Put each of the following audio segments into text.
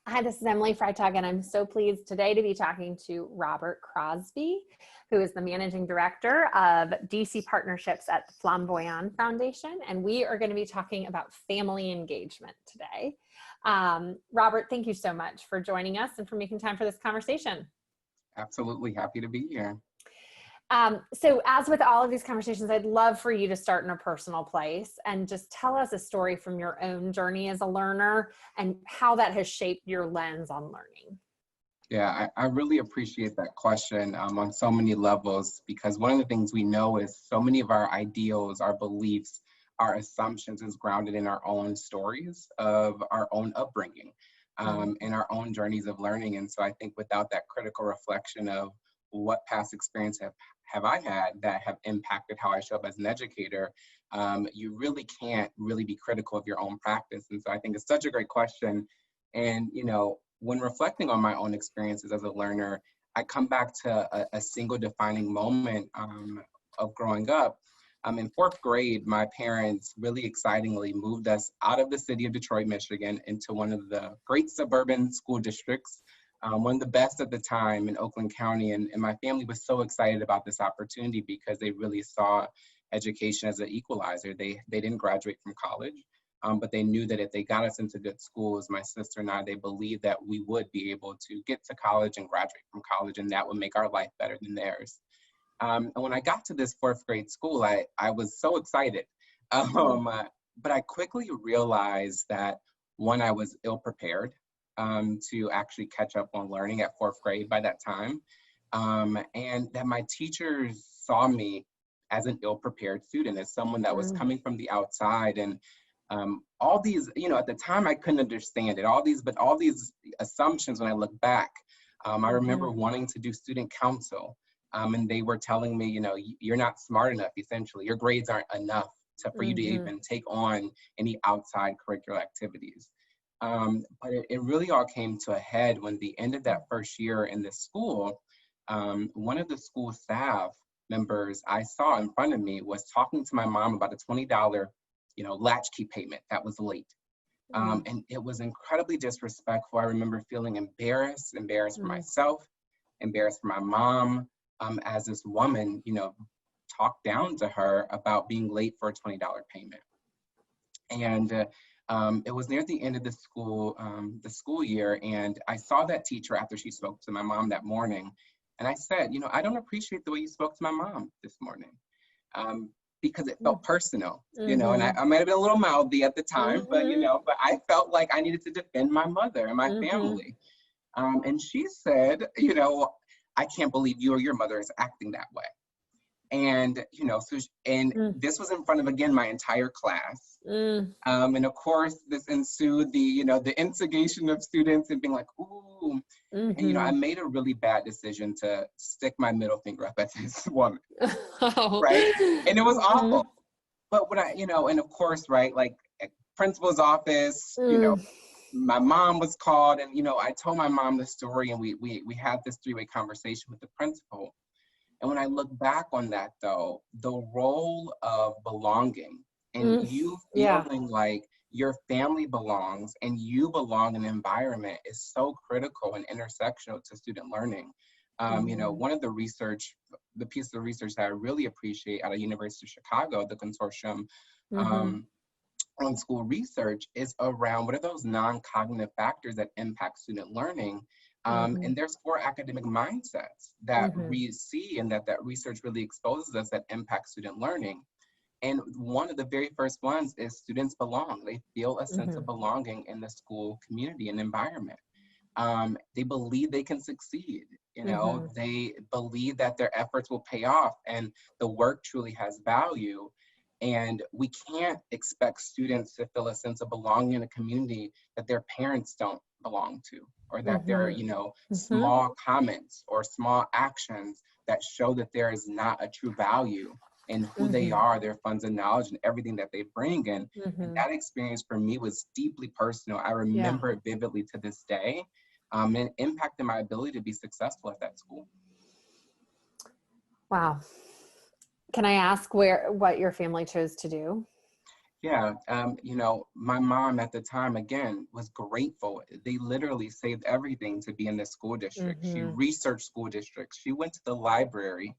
Hi, this is Emily Freitag, and I'm so pleased today to be talking to Robert Crosby, who is the Managing Director of DC Partnerships at the Flamboyan Foundation, and we are going to be talking about family engagement today. Robert, thank you so much for joining us and for making time for this conversation. Absolutely happy to be here. So as with all of these conversations, I'd love for you to start in a personal place and just tell us a story from your own journey as a learner and how that has shaped your lens on learning. Yeah, I really appreciate that question on so many levels, because one of the things we know is so many of our ideals, our beliefs, our assumptions is grounded in our own stories of our own upbringing and our own journeys of learning. And so I think without that critical reflection of what past experience have I had that have impacted how I show up as an educator, you really can't really be critical of your own practice. And so I think it's such a great question. And, you know, when reflecting on my own experiences as a learner, I come back to a single defining moment of growing up. In fourth grade, my parents really excitingly moved us out of the city of Detroit, Michigan, into one of the great suburban school districts, one of the best at the time in Oakland County. And my family was so excited about this opportunity because they really saw education as an equalizer. They didn't graduate from college, but they knew that if they got us into good schools, my sister and I, they believed that we would be able to get to college and graduate from college, and that would make our life better than theirs. And when I got to this fourth grade school, I was so excited. But I quickly realized that, one, I was ill prepared to actually catch up on learning at fourth grade by that time. And that my teachers saw me as an ill-prepared student, as someone that was coming from the outside. And all these, you know, at the time I couldn't understand it, all these assumptions when I look back. I remember wanting to do student council, and they were telling me, you know, you're not smart enough, essentially. Your grades aren't enough for you to even take on any outside curricular activities. But it really all came to a head when the end of that first year in this school, one of the school staff members I saw in front of me was talking to my mom about a $20, latchkey payment that was late. And it was incredibly disrespectful. I remember feeling embarrassed for myself, embarrassed for my mom, as this woman, talked down to her about being late for a $20 payment. And it was near the end of the school year, and I saw that teacher after she spoke to my mom that morning. And I said, I don't appreciate the way you spoke to my mom this morning, because it felt personal, and I might have been a little mouthy at the time, but I felt like I needed to defend my mother and my family. And she said, I can't believe you or your mother is acting that way. And, this was in front of, again, my entire class. And of course, this ensued the instigation of students and being like, ooh. And, I made a really bad decision to stick my middle finger up at this woman, right? And it was awful. But what and of course, right, like at principal's office, my mom was called, and, I told my mom the story, and we had this three-way conversation with the principal. And when I look back on that, though, the role of belonging and you feeling like your family belongs and you belong in an environment is so critical and intersectional to student learning. One of the pieces of research that I really appreciate out of University of Chicago, the consortium on school research, is around what are those non-cognitive factors that impact student learning. And there's 4 academic mindsets that we see and that research really exposes us that impact student learning. And one of the very first ones is students belong. They feel a sense of belonging in the school community and environment. They believe they can succeed. They believe that their efforts will pay off and the work truly has value. And we can't expect students to feel a sense of belonging in a community that their parents don't belong to, or that there are, small comments or small actions that show that there is not a true value in who they are, their funds of knowledge, and everything that they bring in. And that experience for me was deeply personal. I remember it vividly to this day, and it impacted my ability to be successful at that school. Wow. Can I ask what your family chose to do? Yeah, my mom at the time, again, was grateful. They literally saved everything to be in the school district. She Mm-hmm. researched school districts. She went to the library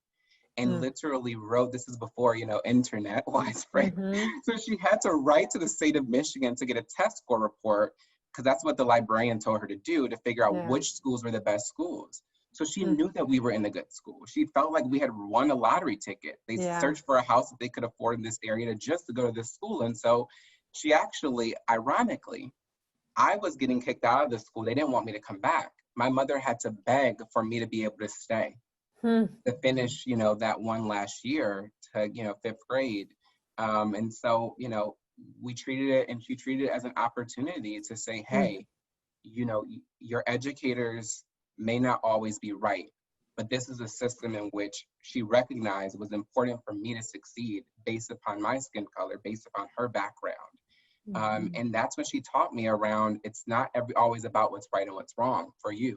and Mm. literally wrote, this is before, internet widespread. Mm-hmm. So she had to write to the state of Michigan to get a test score report, because that's what the librarian told her to do, to figure out Yeah. which schools were the best schools. So she Mm. knew that we were in a good school. She felt like we had won a lottery ticket. They Yeah. searched for a house that they could afford in this area to go to this school. And so she actually, ironically, I was getting kicked out of the school. They didn't want me to come back. My mother had to beg for me to be able to stay, Hmm. to finish, that one last year to, fifth grade. And so, we treated it, and she treated it as an opportunity to say, Hmm. hey, your educators may not always be right, but this is a system in which she recognized was important for me to succeed based upon my skin color, based upon her background. Mm-hmm. And that's when she taught me around, it's not always about what's right and what's wrong for you,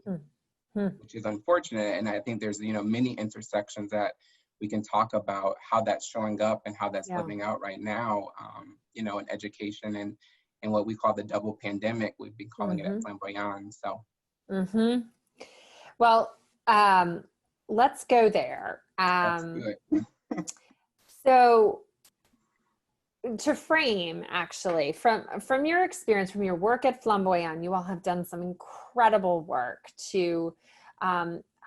Hmm. which is unfortunate. And I think there's, many intersections that we can talk about how that's showing up and how that's Yeah. living out right now, in education and what we call the double pandemic. We've been calling it at Mm-hmm. Flamboyan. So Mm-hmm. Well, let's go there. let's do it. So to frame, actually, from your experience, from your work at Flamboyan, you all have done some incredible work to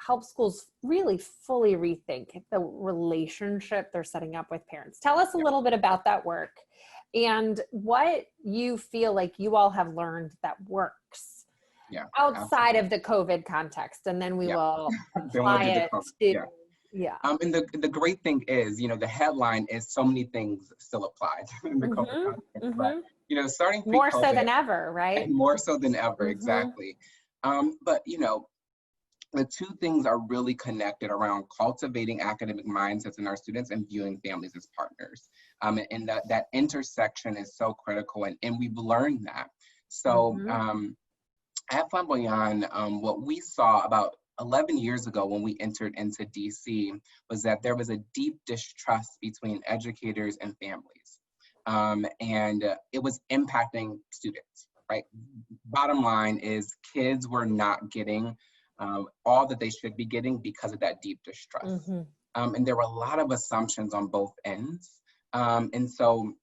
help schools really fully rethink the relationship they're setting up with parents. Tell us a Yeah, little bit about that work and what you feel like you all have learned that works yeah, outside absolutely. of the COVID context, and then we Yeah. will Then we'll apply do the it COVID. to, Yeah. yeah. And the great thing is, the headline is so many things still apply in the COVID Mm-hmm. context. But, Mm-hmm. starting More so pre-COVID, than ever, right? and more so than ever, Mm-hmm. exactly. But, the two things are really connected around cultivating academic mindsets in our students and viewing families as partners. And that intersection is so critical, and we've learned that. So Mm-hmm. at Flamboyan, what we saw about 11 years ago when we entered into DC was that there was a deep distrust between educators and families. And it was impacting students, right? Bottom line is kids were not getting all that they should be getting because of that deep distrust. Mm-hmm. And there were a lot of assumptions on both ends. And so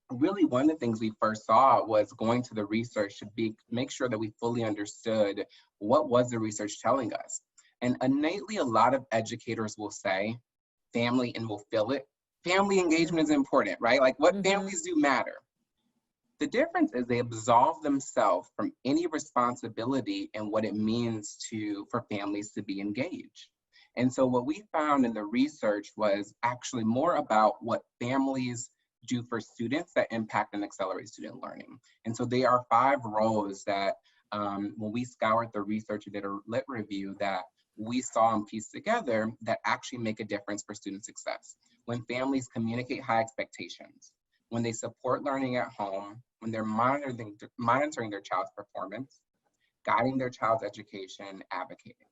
really one of the things we first saw was going to the research to make sure that we fully understood what was the research telling us. And innately, a lot of educators will say family, and will feel it. Family engagement is important, right? Like, what Mm-hmm. families do matter. The difference is they absolve themselves from any responsibility in what it means for families to be engaged. And so what we found in the research was actually more about what families do for students that impact and accelerate student learning. And so there are 5 roles that when we scoured the research and did a lit review, that we saw and pieced together that actually make a difference for student success. When families communicate high expectations, when they support learning at home, when they're monitoring their child's performance, guiding their child's education, advocating.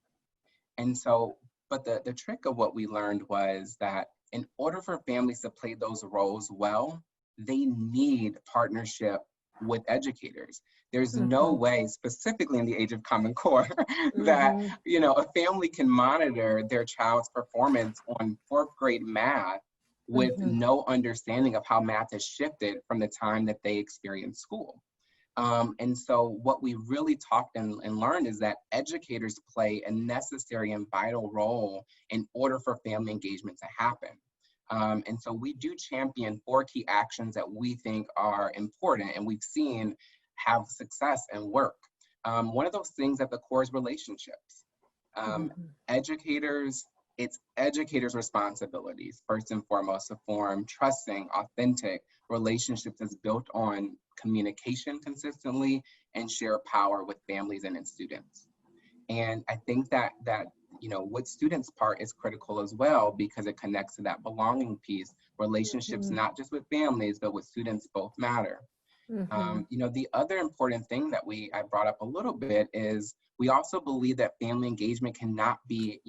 And so, but the trick of what we learned was that in order for families to play those roles well, they need partnership with educators. There's no Mm-hmm. way, specifically in the age of Common Core, that Mm-hmm. a family can monitor their child's performance on 4th grade math with Mm-hmm. no understanding of how math has shifted from the time that they experience school. And so what we really talked and learned is that educators play a necessary and vital role in order for family engagement to happen. And so we do champion 4 key actions that we think are important and we've seen have success and work. One of those things at the core is relationships. Mm-hmm. It's educators' responsibilities, first and foremost, to form trusting, authentic relationships that's built on communication consistently and share power with families and in students. And I think that what students' part is critical as well, because it connects to that belonging piece. Relationships, Mm-hmm. not just with families, but with students, both matter. Mm-hmm. The other important thing that I brought up a little bit is we also believe that family engagement cannot be,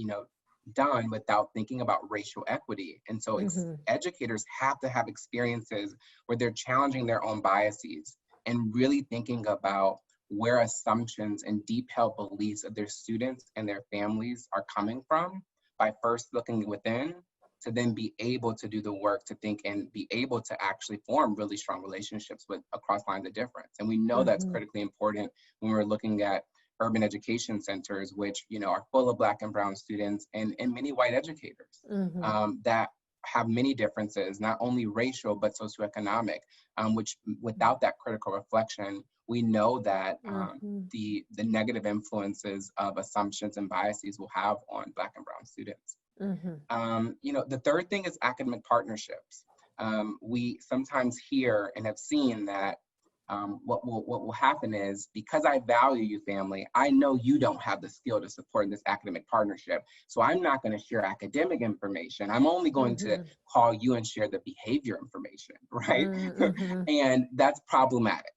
done without thinking about racial equity. And so educators have to have experiences where they're challenging their own biases and really thinking about where assumptions and deep held beliefs of their students and their families are coming from, by first looking within, to then be able to do the work to think and be able to actually form really strong relationships with across lines of difference. And we know that's critically important when we're looking at urban education centers, which, you know, are full of Black and brown students and many white educators that have many differences, not only racial, but socioeconomic, which without that critical reflection, we know that the negative influences of assumptions and biases will have on Black and brown students. You know, the third thing is academic partnerships. We sometimes hear and have seen that what will happen is, because I value you, family, I know you don't have the skill to support this academic partnership, so I'm not going to share academic information. I'm only going to call you and share the behavior information, right? And that's problematic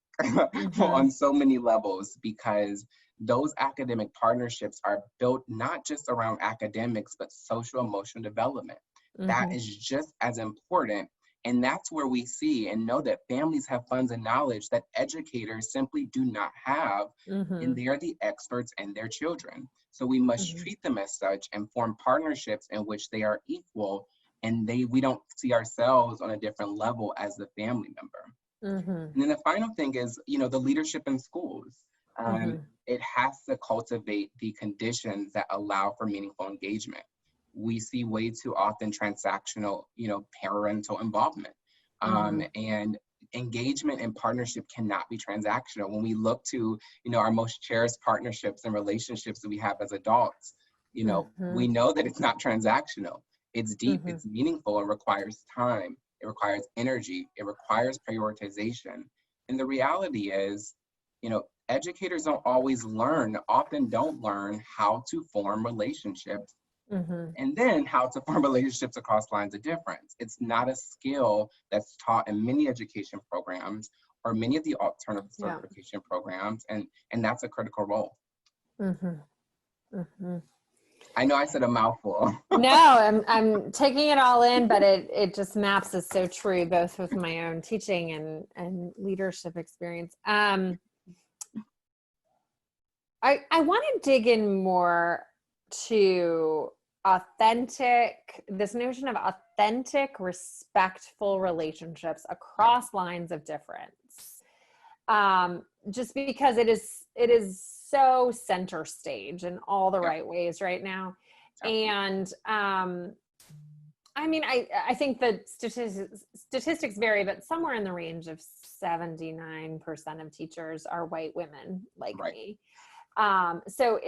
on so many levels, because those academic partnerships are built not just around academics, but social emotional development. That is just as important. And that's where we see and know that families have funds and knowledge that educators simply do not have, and they are the experts in their children. So we must treat them as such and form partnerships in which they are equal, and we don't see ourselves on a different level as the family member. And then the final thing is, you know, the leadership in schools. It has to cultivate the conditions that allow for meaningful engagement. We see way too often transactional, you know, parental involvement. And engagement and partnership cannot be transactional. When we look to, you know, our most cherished partnerships and relationships that we have as adults, you know, we know that it's not transactional. It's deep, it's meaningful, and requires time. It requires energy. It requires prioritization. And the reality is, you know, educators often don't learn how to form relationships, and then how to form relationships across lines of difference. It's not a skill that's taught in many education programs or many of the alternative certification programs, and that's a critical role. I know I said a mouthful. No, I'm taking it all in, but it just maps as so true, both with my own teaching and leadership experience. I want to dig in more to this notion of authentic, respectful relationships across lines of difference. Just because it is so center stage in all the right ways right now. And I mean, I think that statistics vary, but somewhere in the range of 79% of teachers are white women like me. So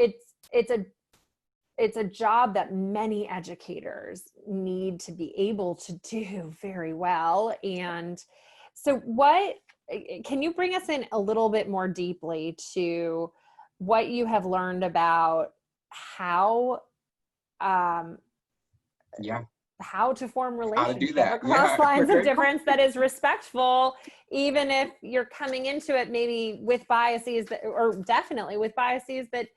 it's a job that many educators need to be able to do very well. And so can you bring us in a little bit more deeply to what you have learned about how to form relationships across lines of difference that is respectful, even if you're coming into it maybe with biases or definitely with biases that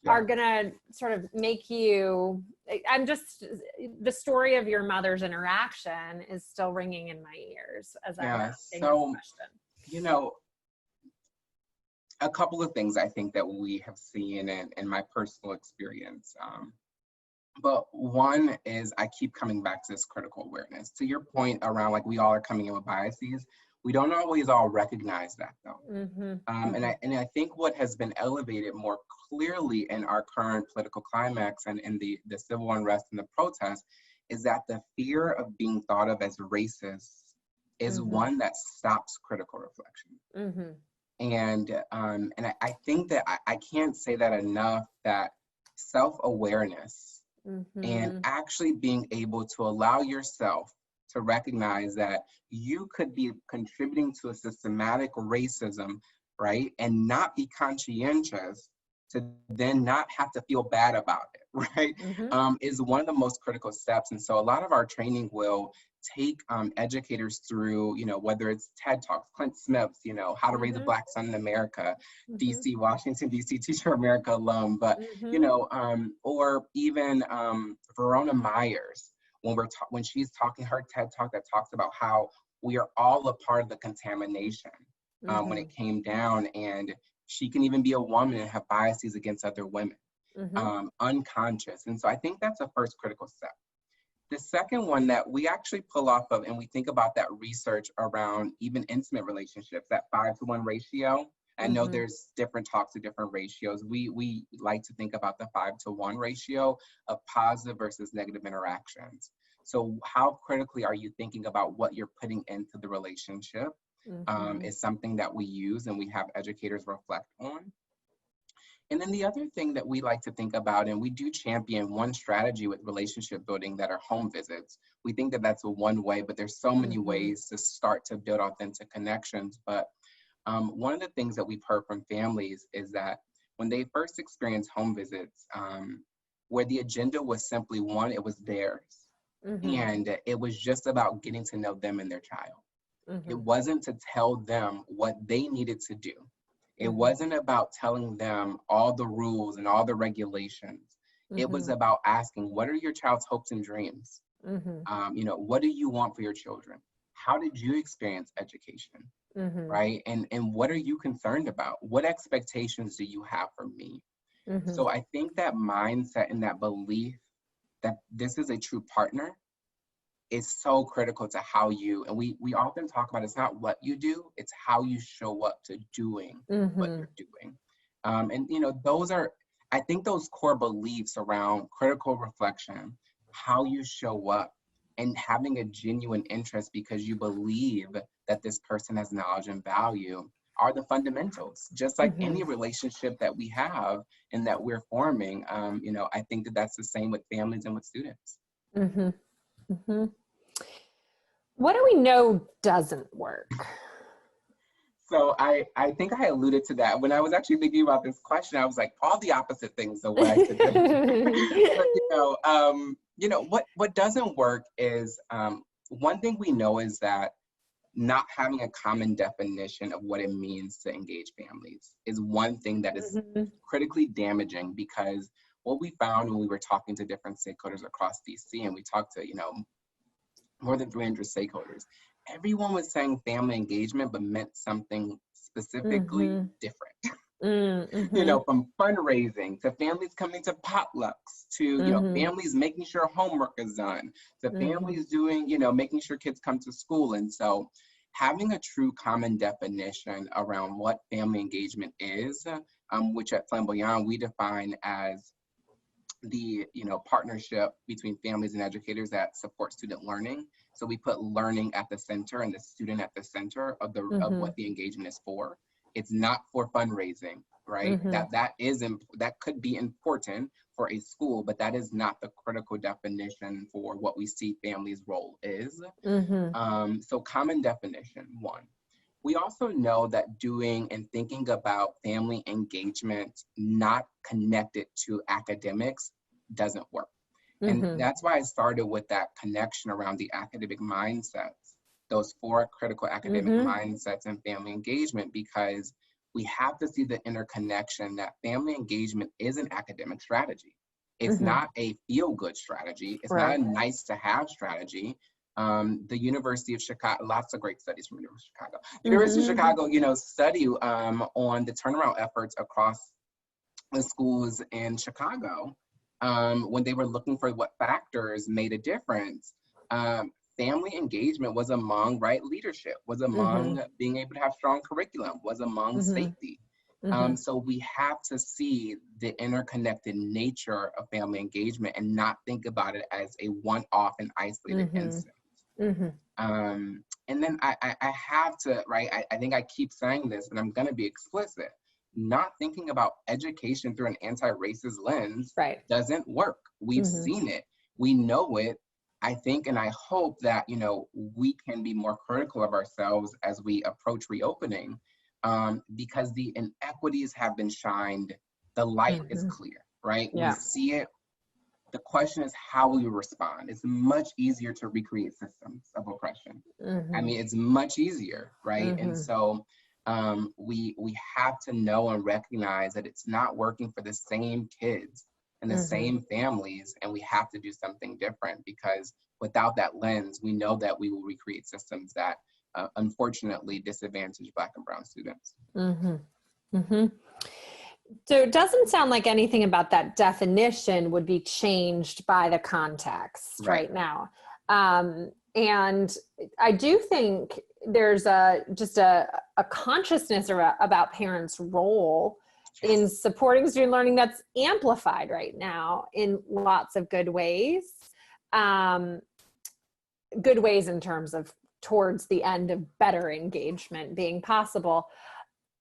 are gonna sort of make you, the story of your mother's interaction is still ringing in my ears as I'm asking this question. You know, a couple of things I think that we have seen in my personal experience. But one is, I keep coming back to this critical awareness. To your point around, like, we all are coming in with biases. We don't always all recognize that, though. And I think what has been elevated more clearly in our current political climax and in the civil unrest and the protests is that the fear of being thought of as racist is one that stops critical reflection. And I think that I can't say that enough, that self-awareness and actually being able to allow yourself to recognize that you could be contributing to a systematic racism, right? And not be conscientious to then not have to feel bad about it, right, is one of the most critical steps. And so a lot of our training will take educators through, whether it's TED Talks, Clint Smith's, How to Raise a Black Son in America, DC, Washington, DC Teacher America alum, but, or even Verona Myers, when she's talking her TED Talk that talks about how we are all a part of the contamination when it came down, and she can even be a woman and have biases against other women, unconscious. And so I think that's the first critical step. The second one that we actually pull off of, and we think about that research around even intimate relationships, that 5-to-1 ratio. I know there's different talks of different ratios. We like to think about the 5-to-1 ratio of positive versus negative interactions. So how critically are you thinking about what you're putting into the relationship is something that we use and we have educators reflect on. And then the other thing that we like to think about, and we do champion one strategy with relationship building that are home visits. We think that that's one way, but there's so many ways to start to build authentic connections. But one of the things that we've heard from families is that when they first experienced home visits, where the agenda was simply one, it was theirs. And it was just about getting to know them and their child. It wasn't to tell them what they needed to do. It wasn't about telling them all the rules and all the regulations. It was about asking, what are your child's hopes and dreams? What do you want for your children? How did you experience education? Right? And what are you concerned about? What expectations do you have from me? So I think that mindset and that belief that this is a true partner is so critical to how you, and we often talk about, it's not what you do, it's how you show up to doing what you're doing. And those are, I think those core beliefs around critical reflection, how you show up, and having a genuine interest because you believe that this person has knowledge and value are the fundamentals. Just like any relationship that we have and that we're forming, I think that that's the same with families and with students. What do we know doesn't work? So I think I alluded to that. When I was actually thinking about this question, I was like, all the opposite things of what I said. But, what doesn't work is, one thing we know is that not having a common definition of what it means to engage families is one thing that is critically damaging, because what we found when we were talking to different stakeholders across DC, and we talked to, more than 300 stakeholders, everyone was saying family engagement, but meant something specifically different. From fundraising to families coming to potlucks to, families making sure homework is done, to families doing, making sure kids come to school. And so having a true common definition around what family engagement is, which at Flamboyan we define as the partnership between families and educators that support student learning. So we put learning at the center and the student at the center of of what the engagement is for. It's not for fundraising, right? That could be important for a school, but that is not the critical definition for what we see families' role is. So common definition, one. We also know that doing and thinking about family engagement not connected to academics doesn't work. And that's why I started with that connection around the academic mindsets, those 4 critical academic mindsets and family engagement, because we have to see the interconnection that family engagement is an academic strategy. It's not a feel-good strategy. It's not a nice-to-have strategy. The University of Chicago, lots of great studies from the University of Chicago. University of Chicago, study on the turnaround efforts across the schools in Chicago when they were looking for what factors made a difference. Family engagement was among leadership, was among being able to have strong curriculum, was among safety. So we have to see the interconnected nature of family engagement and not think about it as a one-off and isolated instance. And then I have to, I think I keep saying this, and I'm going to be explicit. Not thinking about education through an anti-racist lens doesn't work. We've seen it. We know it. I think, and I hope that, we can be more critical of ourselves as we approach reopening, because the inequities have been shined. The light is clear, right? We see it. The question is, how will you respond? It's much easier to recreate systems of oppression. I mean, it's much easier, right? And so we have to know and recognize that it's not working for the same kids and the same families, and we have to do something different, because without that lens, we know that we will recreate systems that unfortunately disadvantage Black and Brown students. So it doesn't sound like anything about that definition would be changed by the context right now. And I do think there's just a consciousness about parents' role in supporting student learning that's amplified right now in lots of good ways. Good ways in terms of towards the end of better engagement being possible.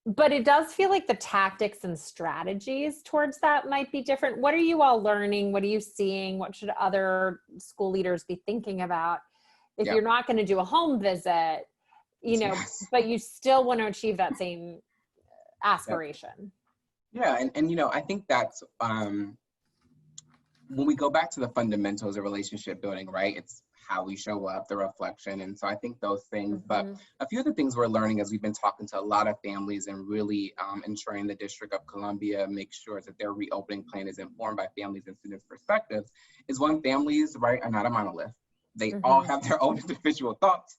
But it does feel like the tactics and strategies towards that might be different. What are you all learning? What are you seeing? What should other school leaders be thinking about if you're not going to do a home visit, you know, but you still want to achieve that same aspiration? And you know, I think that's when we go back to the fundamentals of relationship building, right? It's how we show up, the reflection. And so I think those things, but a few of the things we're learning as we've been talking to a lot of families and really ensuring the District of Columbia makes sure that their reopening plan is informed by families and students' perspectives, is one, families, right, are not a monolith. They all have their own individual thoughts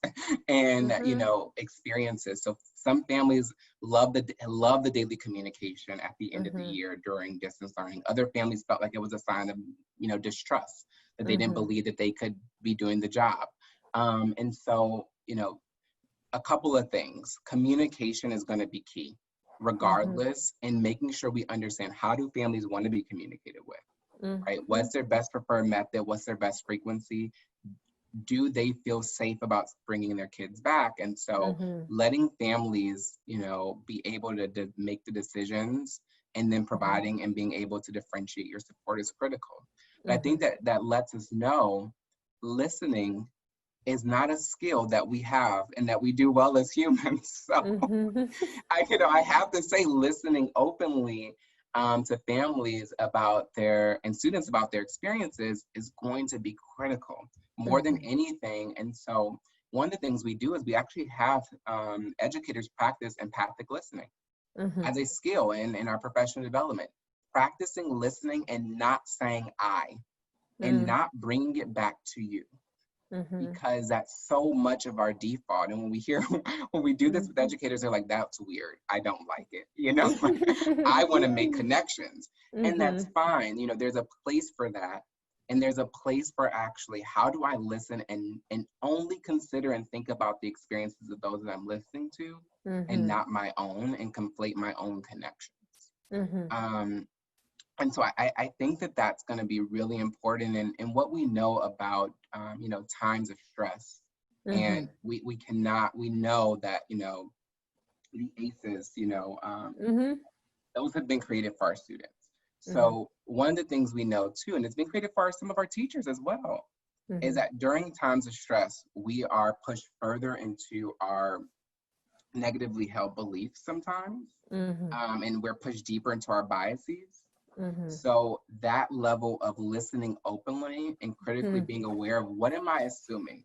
and you know, experiences. So some families love the daily communication at the end of the year during distance learning. Other families felt like it was a sign of, you know, distrust, that they didn't believe that they could be doing the job. And so, you know, a couple of things. Communication is going to be key, regardless, and making sure we understand, how do families want to be communicated with, right? What's their best preferred method? What's their best frequency? Do they feel safe about bringing their kids back? And so letting families, you know, be able to make the decisions, and then providing and being able to differentiate your support is critical. But I think that lets us know listening is not a skill that we have and that we do well as humans. So I have to say, listening openly to families about and students about their experiences is going to be critical more than anything. And so one of the things we do is we actually have educators practice empathic listening as a skill in our professional development. Practicing listening and not saying I, and not bringing it back to you. Because that's so much of our default. And when we do this with educators, they're like, that's weird. I don't like it. You know, I want to make connections, and that's fine. You know, there's a place for that. And there's a place for actually, how do I listen and only consider and think about the experiences of those that I'm listening to, and not my own, and conflate my own connections. And so I think that that's going to be really important. And what we know about, you know, times of stress, and we know that, you know, the ACEs, you know, those have been created for our students. So one of the things we know too, and it's been created for some of our teachers as well, is that during times of stress, we are pushed further into our negatively held beliefs sometimes, and we're pushed deeper into our biases. So that level of listening openly and critically being aware of, what am I assuming?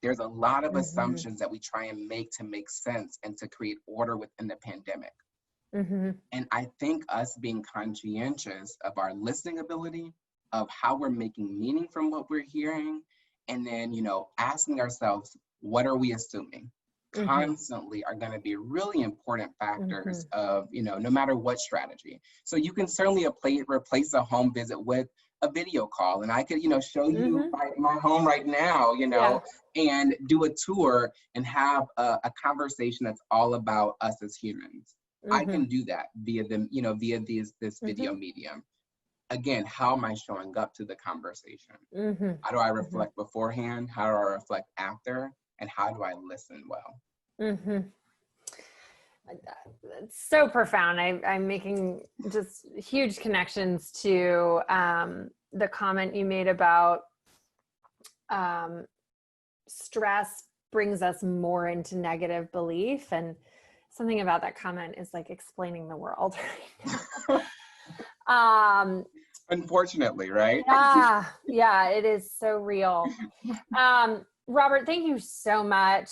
There's a lot of assumptions that we try and make to make sense and to create order within the pandemic. And I think us being conscientious of our listening ability, of how we're making meaning from what we're hearing, and then, you know, asking ourselves, what are we assuming? Constantly are going to be really important factors of, you know, no matter what strategy. So you can certainly replace a home visit with a video call, and I could, you know, show you my home right now, you know, and do a tour and have a conversation that's all about us as humans. I can do that via this video medium. Again, how am I showing up to the conversation? How do I reflect beforehand? How do I reflect after? And how do I listen well? It's so profound. I'm making just huge connections to the comment you made about stress brings us more into negative belief, and something about that comment is like explaining the world right now. Unfortunately, right? Yeah, yeah, it is so real. Robert, thank you so much.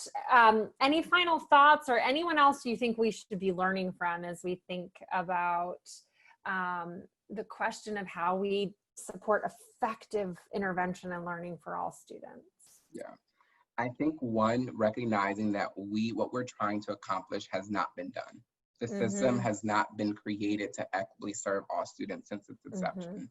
Any final thoughts or anyone else you think we should be learning from as we think about the question of how we support effective intervention and learning for all students? Yeah. I think one, recognizing that what we're trying to accomplish has not been done. The system Mm-hmm, has not been created to equitably serve all students since its mm-hmm, inception.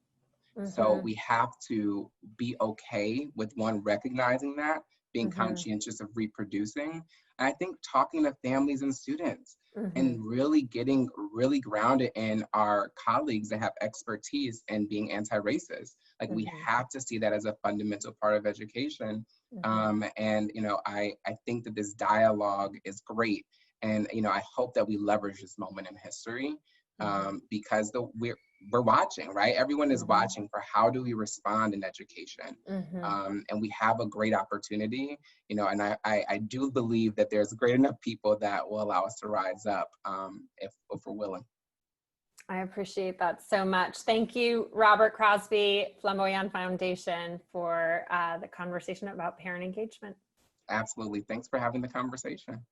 So mm-hmm, we have to be okay with one, recognizing that, being mm-hmm, conscientious of reproducing. And I think talking to families and students mm-hmm, and really getting really grounded in our colleagues that have expertise in being anti-racist. Like we mm-hmm, have to see that as a fundamental part of education. mm-hmm, And I think that this dialogue is great. And I hope that we leverage this moment in history because we're watching, right? Everyone is mm-hmm, watching for how do we respond in education. mm-hmm. And we have a great opportunity, and I do believe that there's great enough people that will allow us to rise up if we're willing. I appreciate that so much. Thank you, Robert Crosby, Flamboyan Foundation, for the conversation about parent engagement. Absolutely. Thanks for having the conversation.